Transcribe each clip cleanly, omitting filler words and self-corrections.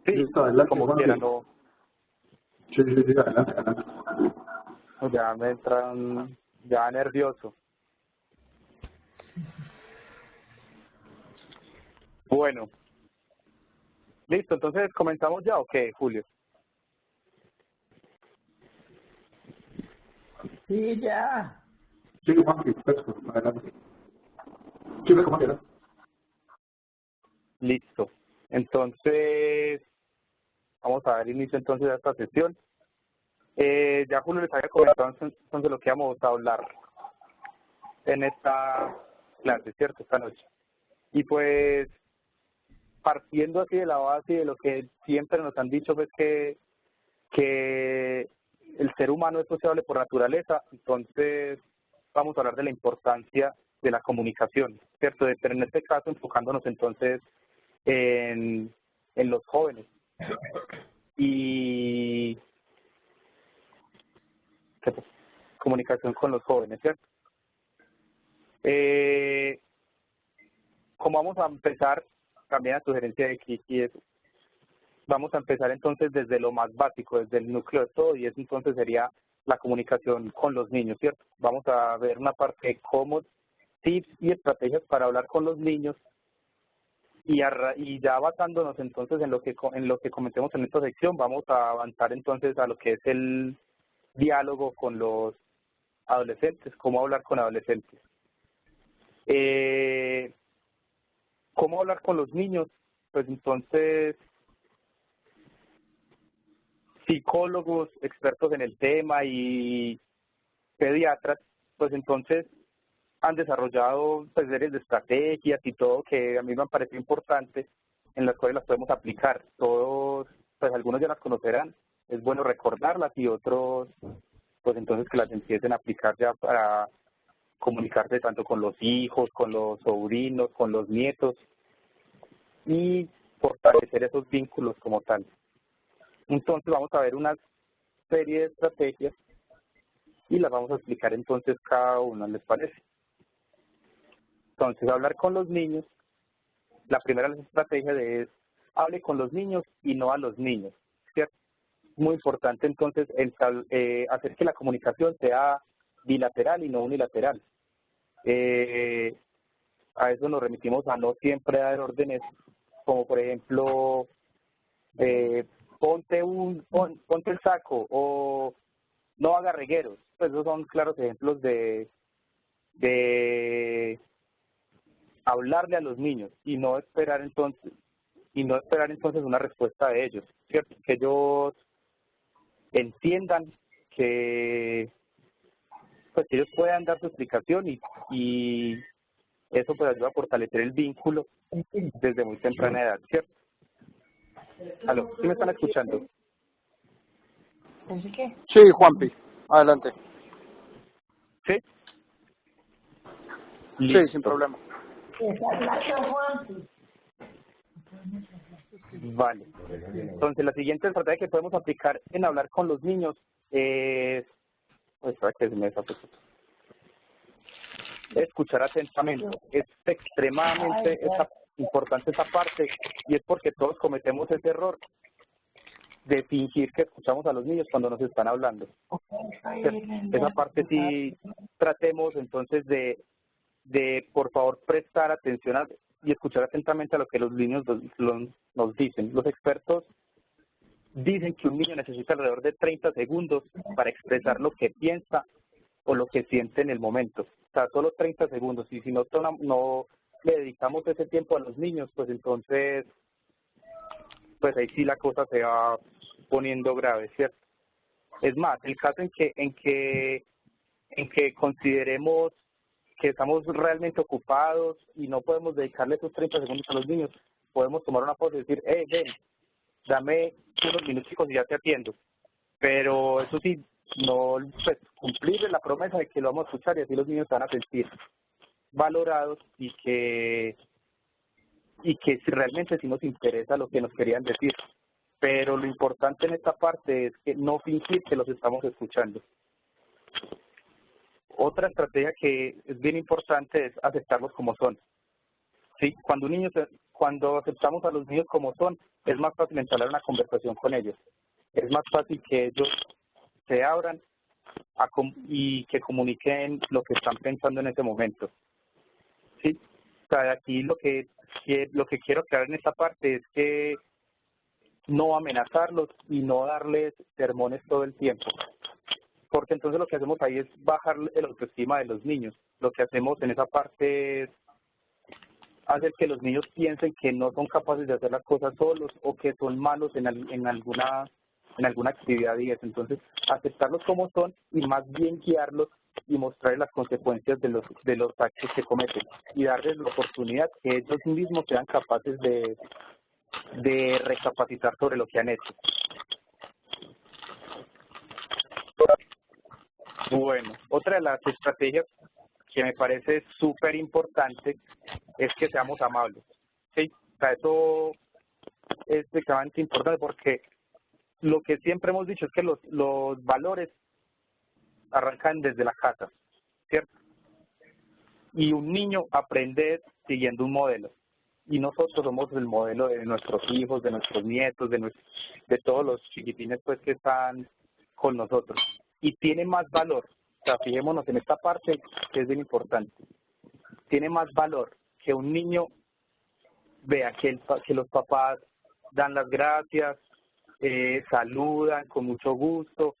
Sí, Listo, adelante, como Juanpi. quiera, no, Sí, sí, sí, adelante, adelante. ya me entran, ya nervioso. Bueno, listo, entonces comenzamos ya, ¿o qué, Julio? Sí, ya. Sí, Juanpi, perfecto, adelante. Sí, ve como quieras. Listo. Entonces, vamos a dar inicio entonces a esta sesión. Ya Julio les había comentado entonces lo que vamos a hablar en esta clase, ¿cierto? Esta noche. Y pues, partiendo así de la base de lo que siempre nos han dicho, pues que el ser humano es sociable por naturaleza, entonces vamos a hablar de la importancia de la comunicación, ¿cierto? Pero en este caso enfocándonos entonces en, en los jóvenes y ¿qué pues? Comunicación con los jóvenes, ¿cierto? Eh, Como vamos a empezar, también a sugerencia de Kiki, vamos a empezar entonces desde lo más básico, desde el núcleo de todo, y eso entonces sería la comunicación con los niños, ¿cierto? Vamos a ver una parte de cómo, tips y estrategias para hablar con los niños, y ya basándonos entonces en lo que comentemos en esta sección, vamos a avanzar entonces a lo que es el diálogo con los adolescentes, cómo hablar con adolescentes. ¿Cómo hablar con los niños? Pues entonces, psicólogos, expertos en el tema y pediatras, pues entonces han desarrollado pues series de estrategias y todo que a mí me han parecido importantes, en las cuales las podemos aplicar. Todos, pues algunos ya las conocerán, es bueno recordarlas y otros, pues entonces que las empiecen a aplicar ya para comunicarse tanto con los hijos, con los sobrinos, con los nietos y fortalecer esos vínculos como tal. Entonces vamos a ver una serie de estrategias y las vamos a explicar entonces cada una, ¿les parece? Entonces, hablar con los niños, la primera de las estrategias es hable con los niños y no a los niños, ¿cierto? Muy importante entonces hacer que la comunicación sea bilateral y no unilateral. A eso nos remitimos a no siempre dar órdenes, como por ejemplo, ponte el saco o no haga regueros. Pues esos son claros ejemplos de hablarle a los niños y no esperar entonces una respuesta de ellos, ¿cierto? Que ellos entiendan que pues que ellos puedan dar su explicación y eso pues ayuda a fortalecer el vínculo desde muy temprana edad, ¿cierto? ¿Aló? ¿Sí me están escuchando? ¿Así qué? Sí, Juanpi, adelante. ¿Sí? Sí, sin Listo. problema. Vale. Entonces, la siguiente estrategia que podemos aplicar en hablar con los niños es... Espera que se me desapareció. Escuchar atentamente. Es extremadamente importante esa parte y es porque todos cometemos ese error de fingir que escuchamos a los niños cuando nos están hablando. Esa parte sí tratemos entonces de por favor prestar atención y escuchar atentamente a lo que los niños nos dicen. Los expertos dicen que un niño necesita alrededor de 30 segundos para expresar lo que piensa o lo que siente en el momento. O sea, solo 30 segundos. Y si no le dedicamos ese tiempo a los niños, pues entonces, pues ahí sí la cosa se va poniendo grave, ¿cierto? Es más, el caso en que consideremos que estamos realmente ocupados y no podemos dedicarle esos 30 segundos a los niños, podemos tomar una pausa y decir, ven, dame unos minutos y ya te atiendo. Pero eso sí, no pues, cumplirle la promesa de que lo vamos a escuchar y así los niños se van a sentir valorados y que si realmente sí nos interesa lo que nos querían decir. Pero lo importante en esta parte es que no fingir que los estamos escuchando. Otra estrategia que es bien importante es aceptarlos como son. ¿Sí? Cuando cuando aceptamos a los niños como son, es más fácil entablar una conversación con ellos. Es más fácil que ellos se abran y que comuniquen lo que están pensando en ese momento. Sí, o sea, aquí lo que quiero aclarar en esta parte es que no amenazarlos y no darles sermones todo el tiempo, porque entonces lo que hacemos ahí es bajar el autoestima de los niños. Lo que hacemos en esa parte es hacer que los niños piensen que no son capaces de hacer las cosas solos o que son malos en alguna actividad y eso. Entonces, aceptarlos como son y más bien guiarlos y mostrarles las consecuencias de los actos que cometen y darles la oportunidad que ellos mismos sean capaces de recapacitar sobre lo que han hecho. Bueno, otra de las estrategias que me parece súper importante es que seamos amables. ¿Sí? O sea, eso es extremadamente importante porque lo que siempre hemos dicho es que los valores arrancan desde la casa, ¿cierto? Y un niño aprende siguiendo un modelo. Y nosotros somos el modelo de nuestros hijos, de nuestros nietos, de todos los chiquitines pues que están con nosotros. Y tiene más valor, o sea, fijémonos en esta parte que es bien importante. Tiene más valor que un niño vea que los papás dan las gracias, saludan con mucho gusto,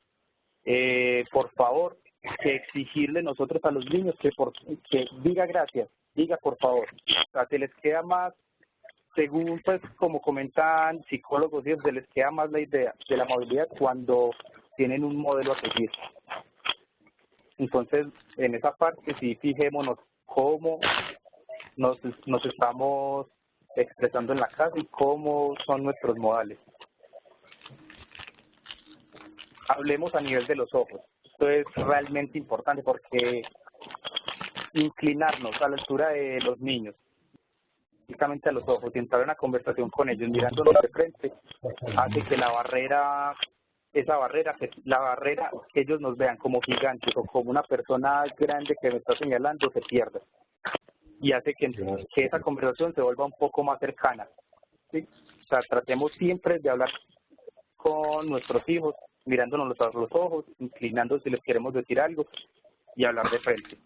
por favor, que exigirle nosotros a los niños que diga gracias, diga por favor. O sea, se les queda más, según pues como comentan psicólogos, se les queda más la idea de la amabilidad cuando tienen un modelo a seguir. Entonces, en esa parte sí fijémonos cómo nos estamos expresando en la casa y cómo son nuestros modales. Hablemos a nivel de los ojos. Esto es realmente importante porque inclinarnos a la altura de los niños, únicamente a los ojos, y entrar en una conversación con ellos mirándonos de frente, hace que la barrera que ellos nos vean como gigantes o como una persona grande que me está señalando se pierda. Y hace que esa conversación se vuelva un poco más cercana. ¿Sí? O sea, tratemos siempre de hablar con nuestros hijos, mirándonos a los ojos, inclinando si les queremos decir algo y hablar de frente.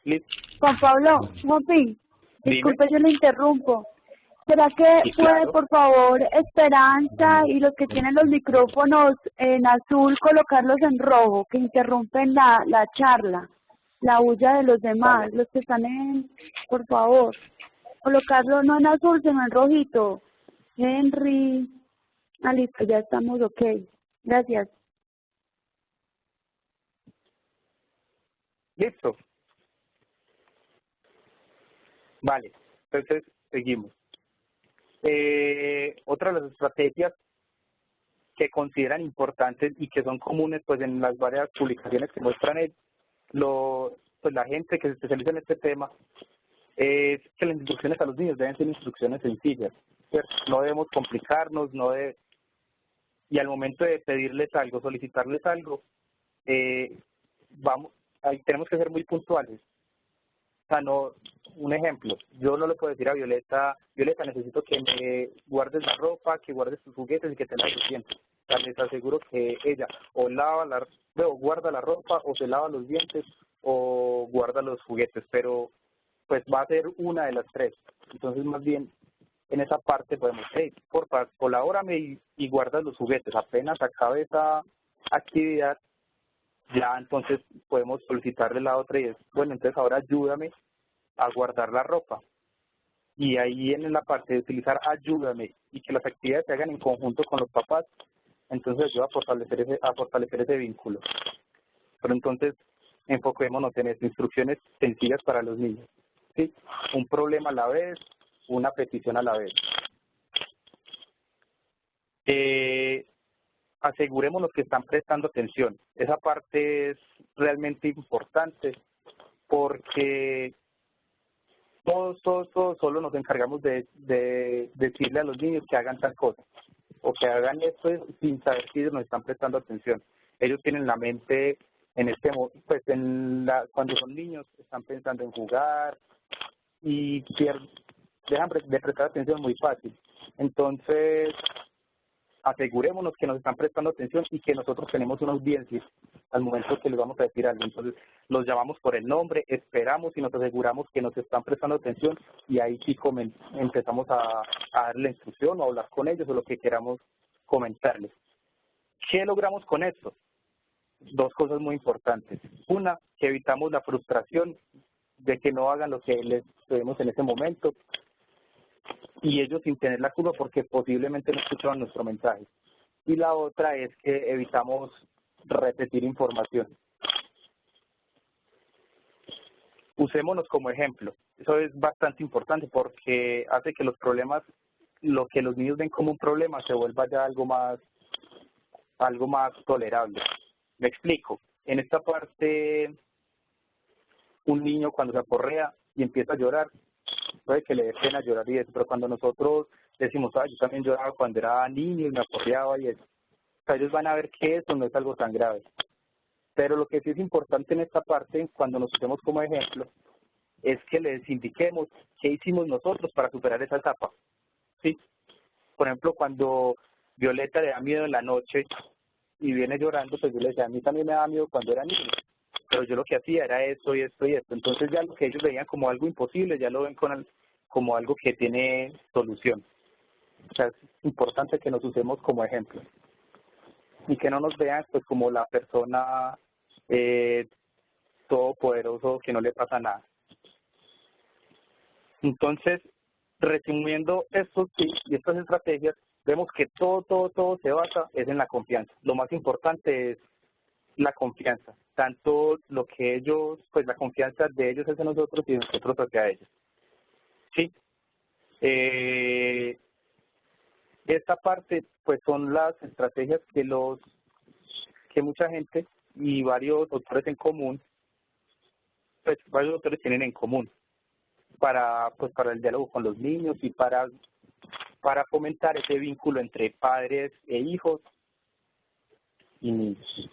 ¿Listo? Juan Pablo, Juanpi, disculpe, yo le interrumpo. ¿Será que Sí, puede, claro. por favor, Esperanza y los que tienen los micrófonos en azul colocarlos en rojo, que interrumpen la charla, la bulla de los demás, Vale. los que están por favor, colocarlo no en azul, sino en rojito? Henry, listo, ya estamos ok. Gracias. Listo. Vale, entonces seguimos. Otra de las estrategias que consideran importantes y que son comunes pues en las varias publicaciones que muestran pues la gente que se especializa en este tema es que las instrucciones a los niños deben ser instrucciones sencillas, ¿cierto? No debemos complicarnos, y al momento de pedirles algo, solicitarles algo, ahí tenemos que ser muy puntuales. O sea, no, un ejemplo, yo no le puedo decir a Violeta, necesito que me guardes la ropa, que guardes tus juguetes y que te laves los dientes. O sea, les aseguro que ella o guarda la ropa, o se lava los dientes, o guarda los juguetes, pero pues va a ser una de las tres. Entonces, más bien, en esa parte podemos, por favor, colabórame y guarda los juguetes. Apenas acabe esa actividad, ya entonces podemos solicitarle la otra y es, bueno, entonces ahora ayúdame a guardar la ropa. Y ahí en la parte de utilizar ayúdame y que las actividades se hagan en conjunto con los papás, entonces ayuda a fortalecer ese vínculo. Pero entonces enfoquémonos en eso, instrucciones sencillas para los niños. ¿Sí? Un problema a la vez, una petición a la vez. Asegurémonos que están prestando atención. Esa parte es realmente importante porque todos solo nos encargamos de decirle a los niños que hagan tal cosa o que hagan esto sin saber si nos están prestando atención. Ellos tienen la mente pues cuando son niños están pensando en jugar y dejan de prestar atención muy fácil. Entonces, asegurémonos que nos están prestando atención y que nosotros tenemos una audiencia al momento que les vamos a decir algo. Entonces, los llamamos por el nombre, esperamos y nos aseguramos que nos están prestando atención y ahí sí empezamos a darle la instrucción o a hablar con ellos o lo que queramos comentarles. ¿Qué logramos con esto? Dos cosas muy importantes. Una, que evitamos la frustración de que no hagan lo que les pedimos en ese momento y ellos sin tener la culpa porque posiblemente no escuchaban nuestro mensaje. Y la otra es que evitamos repetir información. Usémonos como ejemplo. Eso es bastante importante porque hace que los problemas, lo que los niños ven como un problema, se vuelva ya algo más tolerable. Me explico. En esta parte, un niño cuando se aporrea y empieza a llorar, puede que le dé pena llorar y eso, pero cuando nosotros decimos, yo también lloraba cuando era niño y me aporreaba y eso, o sea, ellos van a ver que eso no es algo tan grave. Pero lo que sí es importante en esta parte, cuando nos usemos como ejemplo, es que les indiquemos qué hicimos nosotros para superar esa etapa. ¿Sí? Por ejemplo, cuando Violeta le da miedo en la noche y viene llorando, pues yo le decía, a mí también me da miedo cuando era niño, pero yo lo que hacía era esto y esto y esto. Entonces ya lo que ellos veían como algo imposible, ya lo ven como algo que tiene solución. O sea, es importante que nos usemos como ejemplo y que no nos vean pues como la persona todopoderoso que no le pasa nada. Entonces, resumiendo estos tips y estas estrategias, vemos que todo se basa es en la confianza. Lo más importante es la confianza, tanto lo que ellos, pues la confianza de ellos hacia nosotros y de nosotros hacia ellos. ¿Sí? Esta parte, pues son las estrategias que mucha gente y varios autores en común, pues varios autores tienen en común para el diálogo con los niños y para fomentar ese vínculo entre padres e hijos y niños.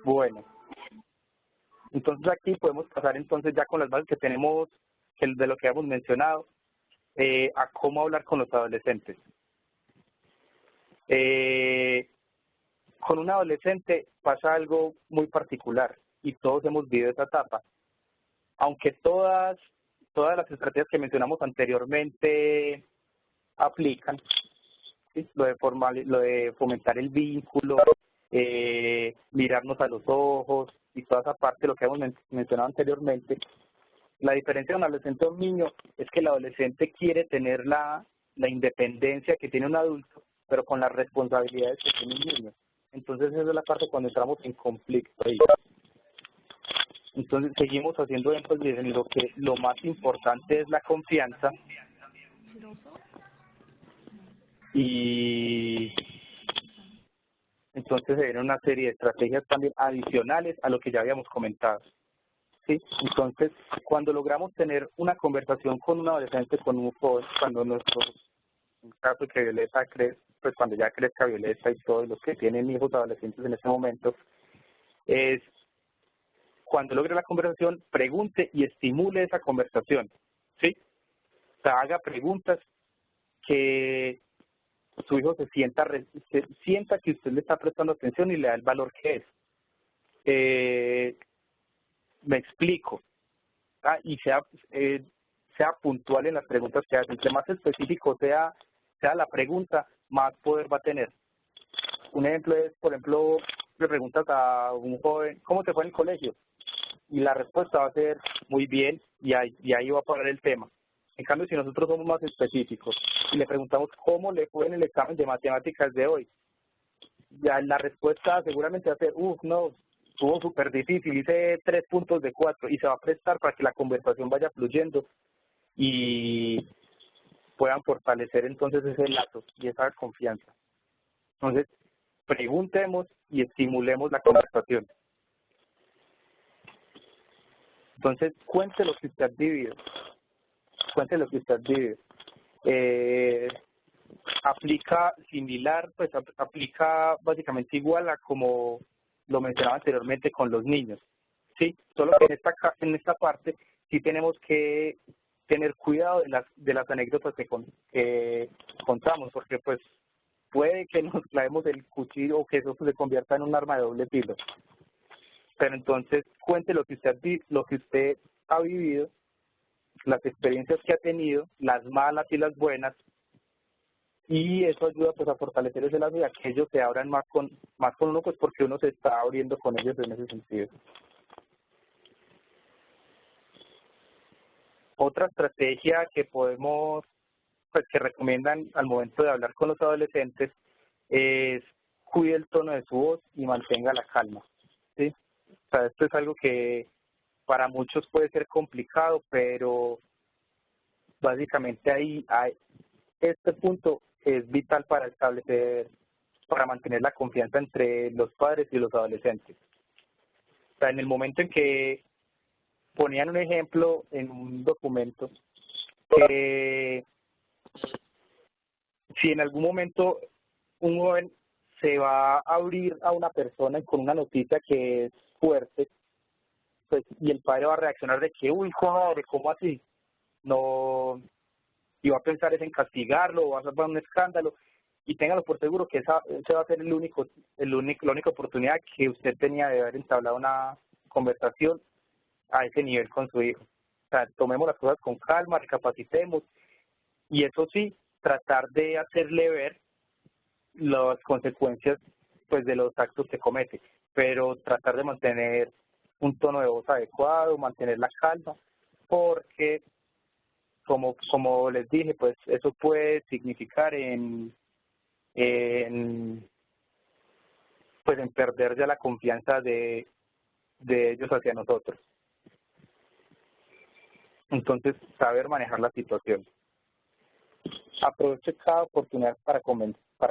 Bueno, entonces aquí podemos pasar entonces ya con las bases que tenemos de lo que hemos mencionado a cómo hablar con los adolescentes. Con un adolescente pasa algo muy particular y todos hemos vivido esa etapa. Aunque todas las estrategias que mencionamos anteriormente aplican, ¿sí? Lo de fomentar el vínculo, mirarnos a los ojos y toda esa parte, lo que hemos mencionado anteriormente, la diferencia de un adolescente a un niño es que el adolescente quiere tener la independencia que tiene un adulto, pero con las responsabilidades que tiene un niño. Entonces esa es la parte cuando entramos en conflicto ahí. Entonces seguimos haciendo énfasis en lo más importante es la confianza y entonces se viene una serie de estrategias también adicionales a lo que ya habíamos comentado. ¿Sí? Entonces, cuando logramos tener una conversación con un adolescente, con un joven, cuando en caso que Violeta crezca, pues cuando ya crezca Violeta y todos los que tienen hijos adolescentes en este momento, es cuando logre la conversación, pregunte y estimule esa conversación, ¿sí? O sea, haga preguntas que su hijo se sienta que usted le está prestando atención y le da el valor que es. Me explico. Y sea puntual en las preguntas que hace. Entre más específico sea la pregunta, más poder va a tener. Un ejemplo es, por ejemplo, le preguntas a un joven, ¿cómo te fue en el colegio? Y la respuesta va a ser, muy bien, y ahí va a parar el tema. En cambio, si nosotros somos más específicos y le preguntamos cómo le fue en el examen de matemáticas de hoy, ya la respuesta seguramente va a ser, no, estuvo súper difícil, hice 3 puntos de 4, y se va a prestar para que la conversación vaya fluyendo y puedan fortalecer entonces ese lazo y esa confianza. Entonces, preguntemos y estimulemos la conversación. Entonces, cuente lo que usted ha vivido. Cuente lo que usted ha vivido. Aplica similar, pues aplica básicamente igual a como lo mencionaba anteriormente con los niños, ¿sí? Solo que en esta parte sí tenemos que tener cuidado de las anécdotas que contamos, porque pues puede que nos clavemos el cuchillo o que eso se convierta en un arma de doble filo. Pero entonces cuente lo que usted ha vivido, las experiencias que ha tenido, las malas y las buenas, y eso ayuda pues a fortalecer ese lazo y a que ellos se abran más con uno, pues porque uno se está abriendo con ellos en ese sentido. Otra estrategia que que recomiendan al momento de hablar con los adolescentes es cuide el tono de su voz y mantenga la calma, ¿sí? O sea, esto es algo que para muchos puede ser complicado, pero básicamente este punto es vital para mantener la confianza entre los padres y los adolescentes. O sea, en el momento en que ponían un ejemplo en un documento, que si en algún momento un joven se va a abrir a una persona con una noticia que es fuerte, pues, y el padre va a reaccionar de que, uy, joder, ¿cómo así? No, y va a pensar es en castigarlo, o va a hacer un escándalo, y téngalo por seguro que esa va a ser la única oportunidad que usted tenía de haber entablado una conversación a ese nivel con su hijo. O sea, tomemos las cosas con calma, recapacitemos, y eso sí, tratar de hacerle ver las consecuencias pues de los actos que comete, pero tratar de mantener un tono de voz adecuado, mantener la calma, porque como les dije, pues eso puede significar pues en perder ya la confianza de ellos hacia nosotros. Entonces, saber manejar la situación. Aproveche cada oportunidad para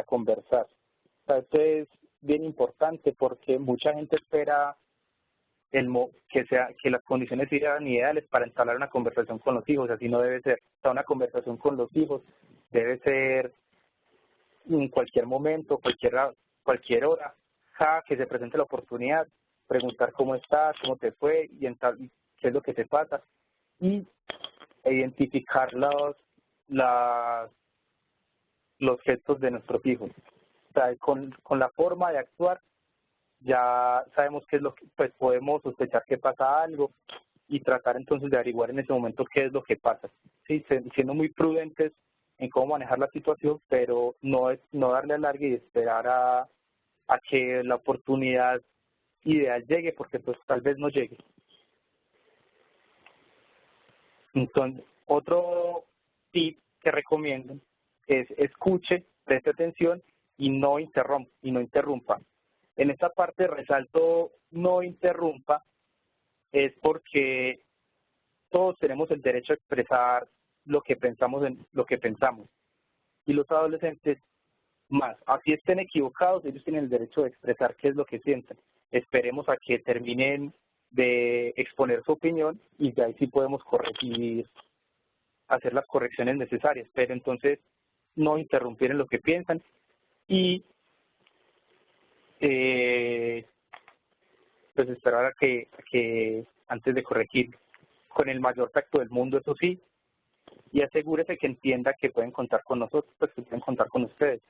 conversar. O sea, esto es bien importante porque mucha gente espera que las condiciones sean ideales para entablar una conversación con los hijos. Así no debe ser. O sea, una conversación con los hijos debe ser en cualquier momento, cualquier hora, cada que se presente la oportunidad, preguntar cómo estás, cómo te fue, y qué es lo que te pasa, y identificar los gestos de nuestros hijos. O sea, con la forma de actuar ya sabemos qué es lo que, pues podemos sospechar que pasa algo y tratar entonces de averiguar en ese momento qué es lo que pasa. Sí, siendo muy prudentes en cómo manejar la situación, pero no darle alargue y esperar a que la oportunidad ideal llegue, porque pues tal vez no llegue. Entonces, otro tip que recomiendo es escuche, preste atención y no interrumpa. En esta parte resalto no interrumpa, es porque todos tenemos el derecho a expresar lo que pensamos y los adolescentes más. Así estén equivocados, ellos tienen el derecho de expresar qué es lo que sienten. Esperemos a que terminen de exponer su opinión y de ahí sí podemos hacer las correcciones necesarias, pero entonces no interrumpir en lo que piensan y pues esperar a que antes de corregir con el mayor tacto del mundo, eso sí, y asegúrese que entienda que pueden contar con nosotros, pues que pueden contar con ustedes.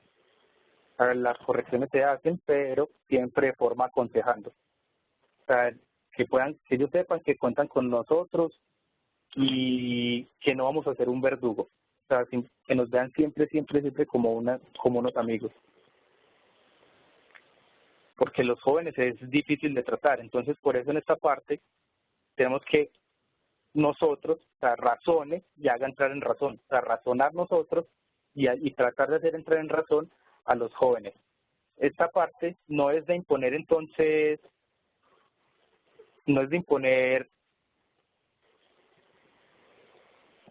Las correcciones se hacen, pero siempre de forma aconsejando. O sea, que ellos sepan que cuentan con nosotros y que no vamos a ser un verdugo. O sea, que nos vean siempre como unos amigos. Porque los jóvenes es difícil de tratar. Entonces, por eso en esta parte tenemos que nosotros, o sea, razone y haga entrar en razón. O sea, razonar nosotros y tratar de hacer entrar en razón a los jóvenes. Esta parte no es de imponer, entonces, no es de imponer,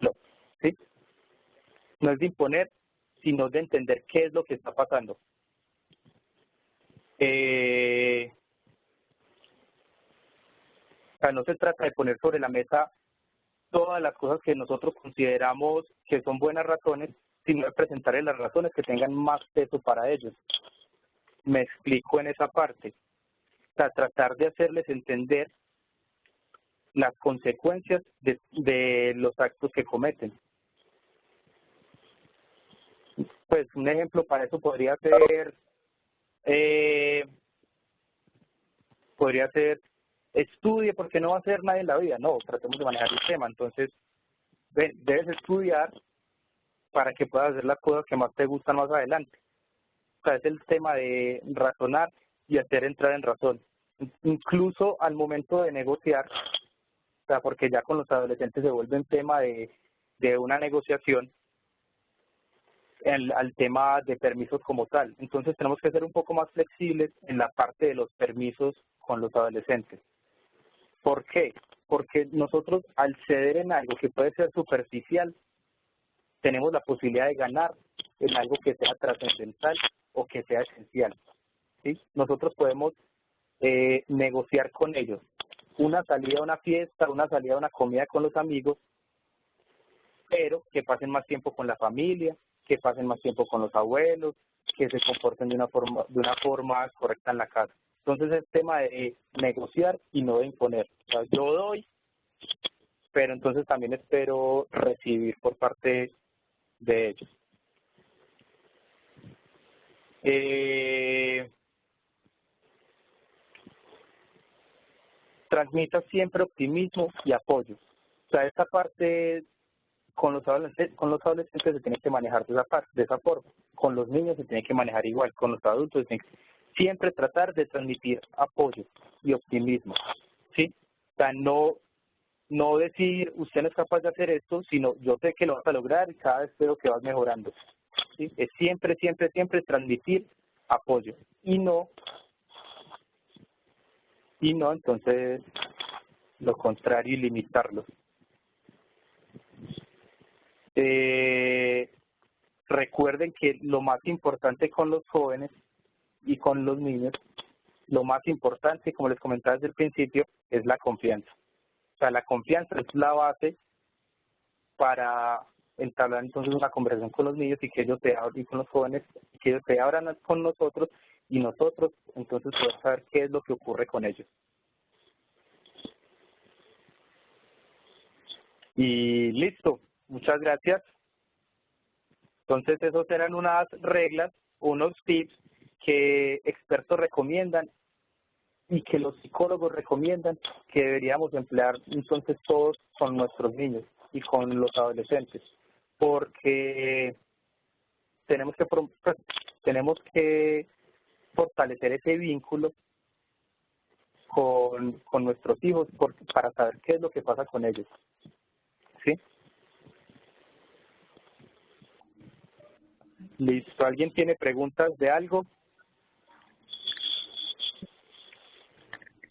no, ¿sí? No es de imponer, sino de entender qué es lo que está pasando. O sea, no se trata de poner sobre la mesa todas las cosas que nosotros consideramos que son buenas razones, sino de presentarles las razones que tengan más peso para ellos. Me explico en esa parte. O sea, tratar de hacerles entender las consecuencias de los actos que cometen. Pues un ejemplo para eso podría ser, estudie porque no va a ser nadie en la vida. No, tratemos de manejar el tema. Entonces, debes estudiar para que puedas hacer las cosas que más te gustan más adelante. O sea, es el tema de razonar y hacer entrar en razón. Incluso al momento de negociar, o sea, porque ya con los adolescentes se vuelve un tema de una negociación al tema de permisos como tal. Entonces tenemos que ser un poco más flexibles en la parte de los permisos con los adolescentes. ¿Por qué? Porque nosotros al ceder en algo que puede ser superficial, tenemos la posibilidad de ganar en algo que sea trascendental o que sea esencial, ¿sí? Nosotros podemos negociar con ellos una salida a una fiesta, una salida a una comida con los amigos, pero que pasen más tiempo con la familia, que pasen más tiempo con los abuelos, que se comporten de una forma correcta en la casa. Entonces es tema de negociar y no de imponer. O sea, yo doy, pero entonces también espero recibir por parte de ellos. Transmita siempre optimismo y apoyo. O sea, esta parte con los adolescentes se tiene que manejar de esa forma. Con los niños se tiene que manejar igual. Con los adultos se tiene que siempre tratar de transmitir apoyo y optimismo, ¿sí? O sea, no decir usted no es capaz de hacer esto, sino yo sé que lo vas a lograr y cada vez veo que vas mejorando, ¿sí? Es siempre transmitir apoyo y no entonces lo contrario y limitarlos. Recuerden que lo más importante con los jóvenes y con los niños, lo más importante, como les comentaba desde el principio, es la confianza. O sea, la confianza es la base para entablar entonces una conversación con los niños y que ellos te abran, y con los jóvenes, que ellos te abran con nosotros y nosotros entonces podemos saber qué es lo que ocurre con ellos. Y listo, muchas gracias. Entonces esos eran unas reglas, unos tips que expertos recomiendan y que los psicólogos recomiendan que deberíamos emplear entonces todos con nuestros niños y con los adolescentes, porque tenemos que fortalecer ese vínculo con nuestros hijos para saber qué es lo que pasa con ellos, ¿sí? Listo. ¿Alguien tiene preguntas de algo?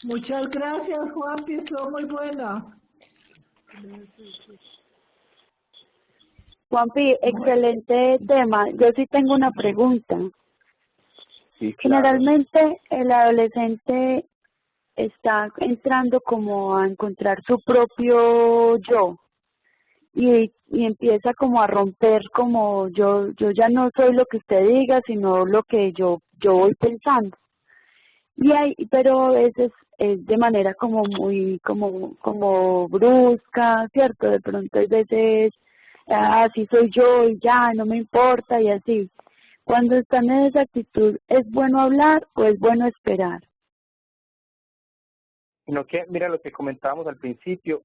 Muchas gracias, Juanpi, estuvo muy buena. Juanpi, excelente tema. Yo sí tengo una pregunta. Sí, claro. Generalmente el adolescente está entrando como a encontrar su propio yo y empieza como a romper como yo ya no soy lo que usted diga, sino lo que yo voy pensando. Pero a veces es de manera como muy como brusca, ¿cierto? De pronto hay veces así soy yo y ya no me importa y así. Cuando están en esa actitud, ¿es bueno hablar o es bueno esperar? Sino que, mira lo que comentábamos al principio,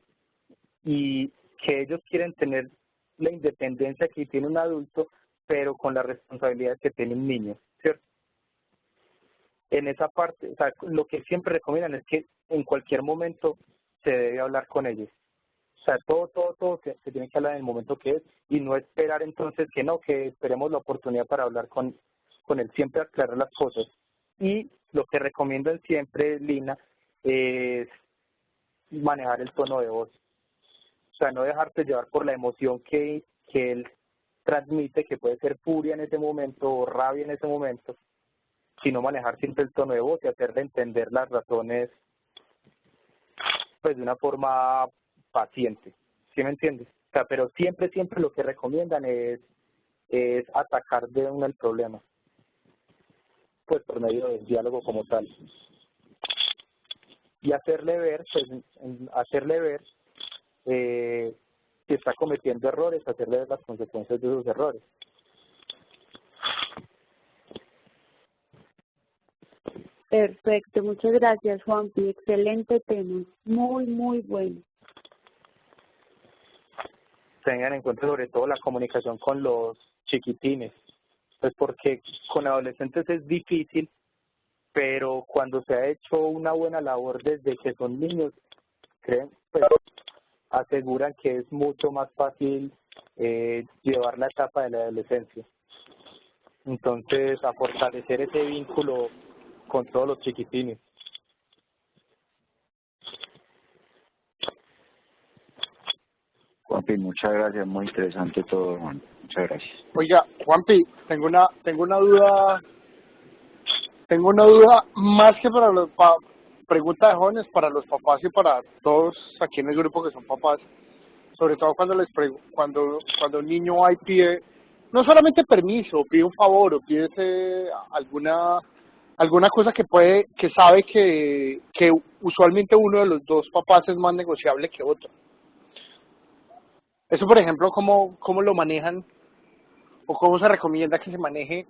y que ellos quieren tener la independencia que tiene un adulto, pero con las responsabilidades que tiene un niño, ¿cierto? En esa parte, o sea, lo que siempre recomiendan es que en cualquier momento se debe hablar con ellos. O sea, todo se tiene que hablar en el momento que es y no esperar entonces que esperemos la oportunidad para hablar con él, siempre aclarar las cosas. Y lo que recomiendan siempre, Lina, es manejar el tono de voz. O sea, no dejarte llevar por la emoción que él transmite, que puede ser furia en ese momento o rabia en ese momento, sino manejar siempre el tono de voz y hacerle entender las razones pues de una forma paciente. ¿Sí me entiendes? O sea, pero siempre lo que recomiendan es atacar de una el problema, pues por medio del diálogo como tal. y hacerle ver, pues, hacerle ver que está cometiendo errores, hacerle ver las consecuencias de esos errores. Perfecto, muchas gracias, Juanpi. Excelente tema, muy, muy bueno. Tengan en cuenta sobre todo la comunicación con los chiquitines, pues porque con adolescentes es difícil, pero cuando se ha hecho una buena labor desde que son niños, creen, pues aseguran que es mucho más fácil llevar la etapa de la adolescencia. Entonces, a fortalecer ese vínculo con todos los chiquitines. Juanpi, muchas gracias, muy interesante todo, Juan. Muchas gracias. Oiga, Juanpi, tengo una duda más que para los pregunta de jóvenes, para los papás y para todos aquí en el grupo que son papás, sobre todo cuando cuando un niño va y pide no solamente permiso, pide un favor o pide alguna cosa que sabe que usualmente uno de los dos papás es más negociable que otro. Eso, por ejemplo, ¿cómo lo manejan o cómo se recomienda que se maneje?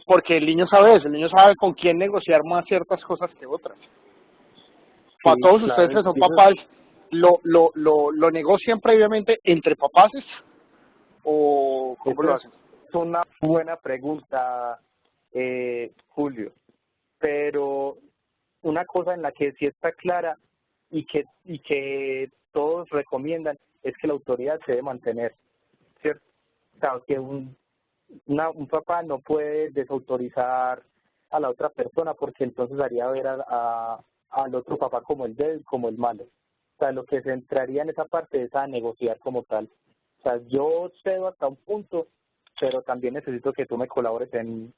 Porque el niño sabe eso, el niño sabe con quién negociar más ciertas cosas que otras. Para Sí, todos claro, ustedes que son papás, ¿lo negocian previamente entre papás o cómo lo hacen? Es una buena pregunta, Julio, pero una cosa en la que sí está clara y que todos recomiendan es que la autoridad se debe mantener, ¿cierto? O sea, que un papá no puede desautorizar a la otra persona porque entonces haría ver al otro papá como el débil, como el malo. O sea, lo que se entraría en esa parte es a negociar como tal. O sea, yo cedo hasta un punto, pero también necesito que tú me colabores en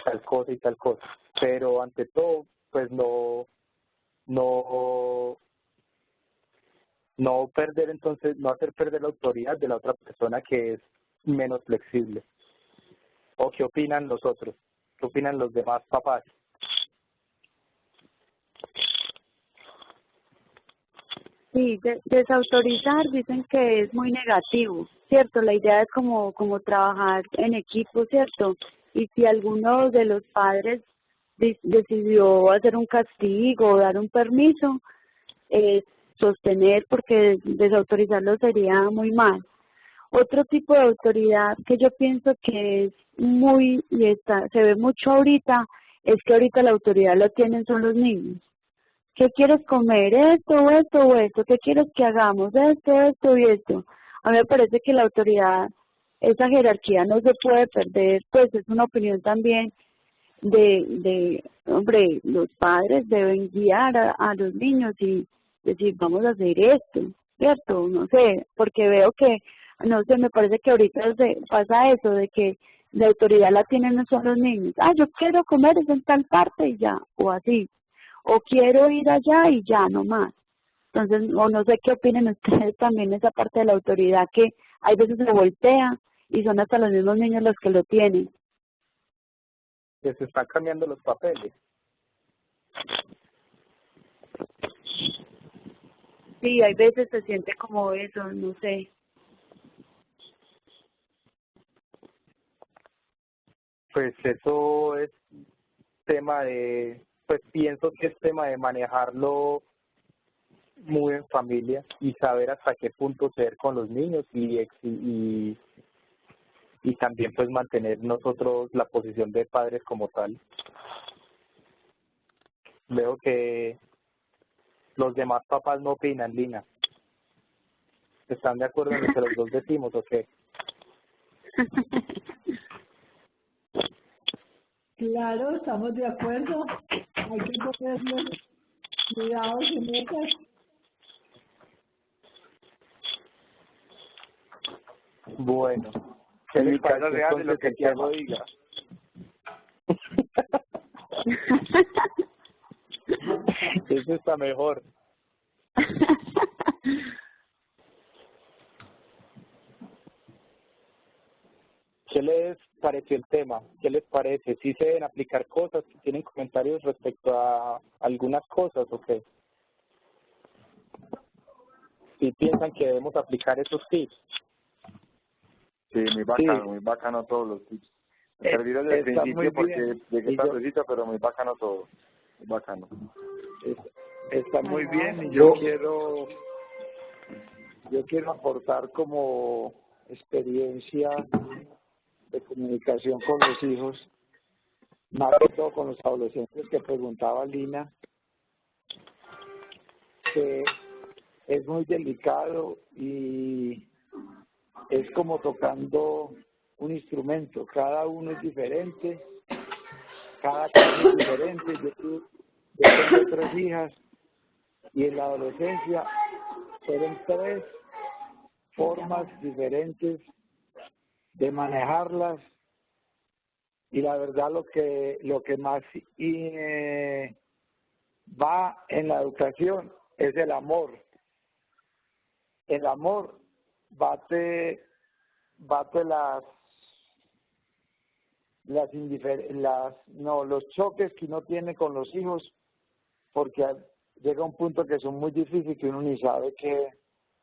tal cosa y tal cosa. Pero ante todo, pues no perder entonces, no hacer perder la autoridad de la otra persona que es menos flexible. ¿O qué opinan los otros? ¿Qué opinan los demás papás? Sí, desautorizar dicen que es muy negativo, ¿cierto? La idea es como trabajar en equipo, ¿cierto? Y si alguno de los padres decidió hacer un castigo o dar un permiso, sostener, porque desautorizarlo sería muy mal. Otro tipo de autoridad que yo pienso que es se ve mucho ahorita, es que ahorita la autoridad lo tienen son los niños. ¿Qué quieres comer? Esto, esto o esto. ¿Qué quieres que hagamos? Esto y esto. A mí me parece que la autoridad, esa jerarquía no se puede perder, pues es una opinión también hombre, los padres deben guiar a los niños y decir, vamos a hacer esto, ¿cierto? No sé, porque veo que, no sé, me parece que ahorita pasa eso, de que la autoridad la tienen no son los niños. Yo quiero comer eso en tal parte y ya, o así. O quiero ir allá y ya, no más. Entonces, o no sé qué opinen ustedes también de esa parte de la autoridad que hay veces se voltea y son hasta los mismos niños los que lo tienen. Que se están cambiando los papeles. Sí, hay veces se siente como eso, no sé. Pues eso es tema pues pienso que es tema de manejarlo muy en familia y saber hasta qué punto ser con los niños y también pues mantener nosotros la posición de padres como tal. Veo que los demás papás no opinan, Lina. ¿Están de acuerdo en lo que los dos decimos o qué? Claro, estamos de acuerdo. Hay que ponerle cuidados y metas. Bueno, En mi casa se hace lo que el Tiago diga. Eso está mejor. ¿qué les pareció el tema? ¿Qué les parece? ¿Sí se deben aplicar cosas? ¿Tienen comentarios respecto a algunas cosas o qué? ¿Sí piensan que debemos aplicar esos tips? Sí, muy bacano todos los tips. Me perdí desde el principio porque llegué tardecito, pero muy bacano todo. Muy bacano. Está muy bien y yo quiero aportar como experiencia de comunicación con los hijos, más que todo con los adolescentes que preguntaba Lina, que es muy delicado y es como tocando un instrumento, cada uno es diferente, cada caso es diferente. Yo tengo 3 hijas y en la adolescencia fueron 3 formas diferentes de manejarlas, y la verdad lo que más va en la educación es el amor. El amor bate los choques que uno tiene con los hijos, porque llega un punto que son muy difíciles que uno ni sabe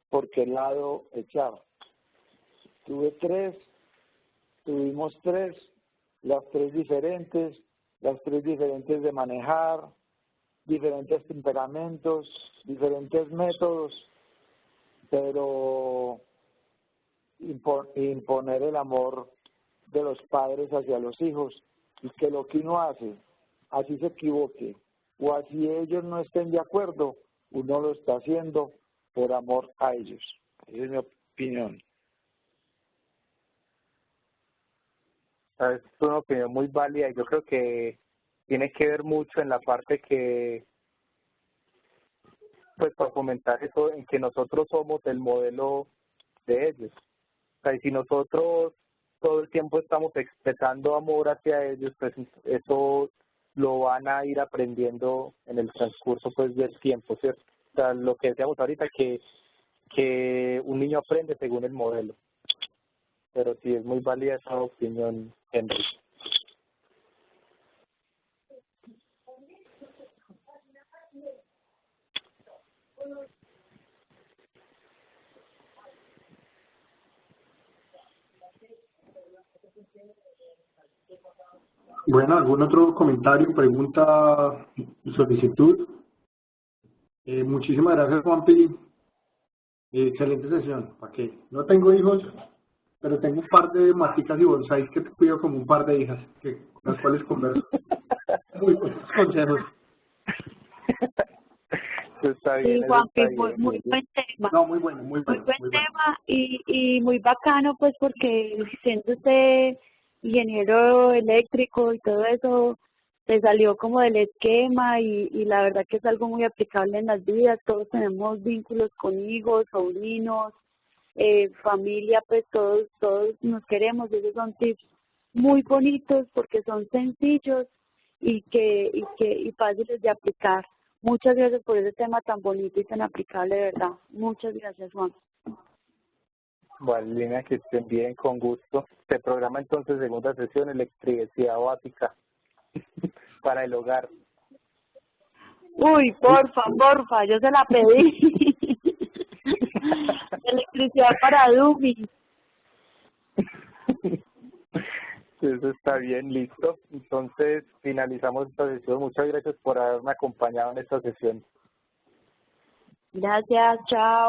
por qué lado echar. Tuvimos 3, las 3 diferentes de manejar, diferentes temperamentos, diferentes métodos, pero imponer el amor de los padres hacia los hijos, y que lo que uno hace, así se equivoque o así ellos no estén de acuerdo, uno lo está haciendo por amor a ellos. Esa es mi opinión. Es una opinión muy válida y yo creo que tiene que ver mucho en la parte que, pues para fomentar eso, en que nosotros somos el modelo de ellos. O sea, y si nosotros todo el tiempo estamos expresando amor hacia ellos, pues eso lo van a ir aprendiendo en el transcurso pues del tiempo, ¿cierto? O sea, lo que decíamos ahorita, que un niño aprende según el modelo. Pero sí, es muy válida esa opinión, Henry. Bueno, ¿algún otro comentario, pregunta, solicitud? Muchísimas gracias, Juanpi. Excelente sesión. ¿Para qué? No tengo hijos, pero tengo un par de maticas y bonsáis que te cuido como un par de hijas, con las cuales converso. Muy buenos consejos. Está bien, sí, Juanpi, está bien. muy buen tema. No, muy bueno. Muy buen tema y muy bacano, pues, porque siendo usted ingeniero eléctrico y todo eso, se salió como del esquema y la verdad que es algo muy aplicable en las vidas. Todos tenemos vínculos con hijos, sobrinos, familia, pues todos nos queremos. Esos son tips muy bonitos porque son sencillos y fáciles de aplicar. Muchas gracias por ese tema tan bonito y tan aplicable, de verdad. Muchas gracias, Juan. Bueno, Lina, que estén bien, con gusto. Se programa entonces segunda sesión, electricidad básica para el hogar. Uy, porfa, yo se la pedí. Electricidad para Dumi. Eso está bien, listo. Entonces finalizamos esta sesión. Muchas gracias por haberme acompañado en esta sesión. Gracias, chao.